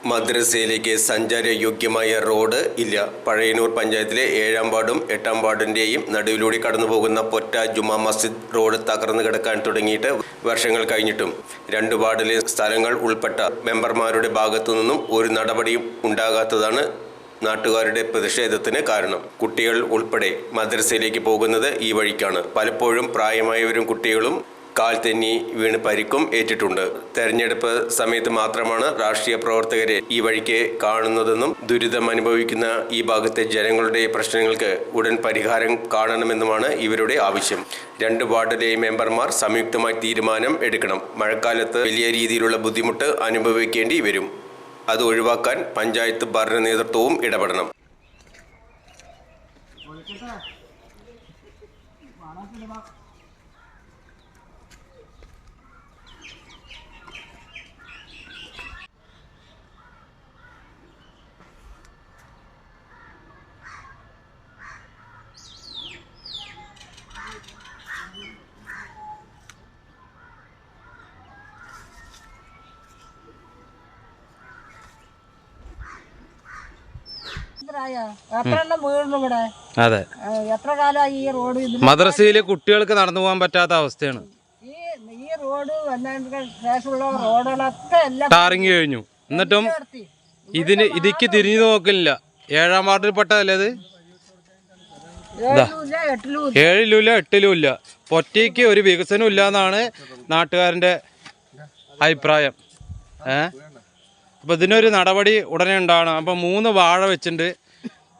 മദ്രസയിലേക്ക് സഞ്ചാരയോഗ്യമായ road ഇല്ല. പഴയന്നൂർ പഞ്ചായത്തിലെ 7-ാം വാർഡും 8-ാം വാർഡിൻ്റെയും നടുവിലൂടെ കടന്നുപോകുന്ന പൊറ്റ ജുമാ മസ്ജിദ് റോഡ് തകർന്നു കിടക്കാൻ തുടങ്ങിയിട്ട് വർഷങ്ങൾ കഴിഞ്ഞിട്ടും 2 വാർഡിലെ സ്ഥലങ്ങൾ ഉൾപ്പെട്ട മെമ്പർമാരുടെ ഭാഗത്തു നിന്നും ഒരു നടപടിയും ഉണ്ടാകാത്തതാണ് നാട്ടുകാരുടെ പ്രതിഷേധത്തിന് കാരണം. കുട്ടികൾ ഉൾപ്പെടെ മദ്രസയിലേക്ക് പോകുന്നത് ഈ വഴിക്കാണ്. പലപ്പോഴും പ്രായമായവരും കുട്ടികളും കാൽ തെന്നി വീണ് പരിക്കും ഏറ്റിട്ടുണ്ട്. തെരഞ്ഞെടുപ്പ് സമയത്ത് മാത്രമാണ് രാഷ്ട്രീയ പ്രവർത്തകരെ ഈ വഴിക്ക് കാണുന്നതെന്നും ദുരിതം അനുഭവിക്കുന്ന ഈ ഭാഗത്തെ ജനങ്ങളുടെ പ്രശ്നങ്ങൾക്ക് ഉടൻ പരിഹാരം കാണണമെന്നുമാണ് ഇവരുടെ ആവശ്യം. 2 വാർഡിലെ മെമ്പർമാർ സംയുക്തമായി തീരുമാനം എടുക്കണം. മഴക്കാലത്ത് വലിയ രീതിയിലുള്ള ബുദ്ധിമുട്ട് അനുഭവിക്കേണ്ടി വരും. അത് ഒഴിവാക്കാൻ പഞ്ചായത്ത് ഭരണ നേതൃത്വവും ഇടപെടണം. അതെ, എത്ര കാലമായി ഈ റോഡ് മദ്രസയിലെ കുട്ടികൾക്ക് നടന്നു പോകാൻ പറ്റാത്ത അവസ്ഥയാണ്. ഈ റോഡ് ശേഷമുള്ള റോഡുകളൊക്കെ എല്ലാം ടാറിങ് കഴിഞ്ഞു. എന്നിട്ടും ഇതിക്ക് തിരിഞ്ഞു നോക്കില്ല. 7-ാം വാർഡിൽ പെട്ടതല്ലേ ഇത്? 7-ലും 8-ലും ഇല്ല. പൊറ്റയ്ക്ക് ഒരു വികസനം ഇല്ല എന്നാണ് നാട്ടുകാരൻ്റെ അഭിപ്രായം. അപ്പോൾ ഇതിനൊരു നടപടി ഉടനെ ഉണ്ടാകണം. അപ്പോൾ 3 വാഴ വെച്ചിട്ടുണ്ട്.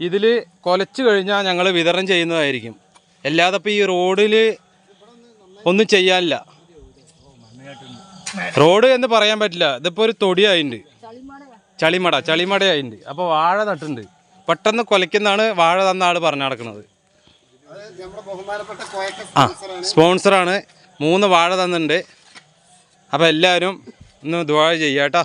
ഇതിൽ കൊലച്ചു കഴിഞ്ഞാൽ ഞങ്ങൾ വിതരണം ചെയ്യുന്നതായിരിക്കും. അല്ലാതെ ഇപ്പോൾ ഈ റോഡിൽ ഒന്നും ചെയ്യാനില്ല. റോഡ് എന്ന് പറയാൻ പറ്റില്ല. ഇതിപ്പോൾ ഒരു തൊടിയായിട്ടുണ്ട്, ചളിമടയായിട്ടുണ്ട്. അപ്പോൾ വാഴ നട്ടുണ്ട്. പെട്ടെന്ന് കൊലയ്ക്കുന്നതാണ് വാഴ തന്ന ആൾ പറഞ്ഞു നടക്കുന്നത്. സ്പോൺസറാണ്. 3 വാഴ തന്നിട്ടുണ്ട്. അപ്പോൾ എല്ലാവരും ഒന്ന് ദുആ ചെയ്യാം കേട്ടോ.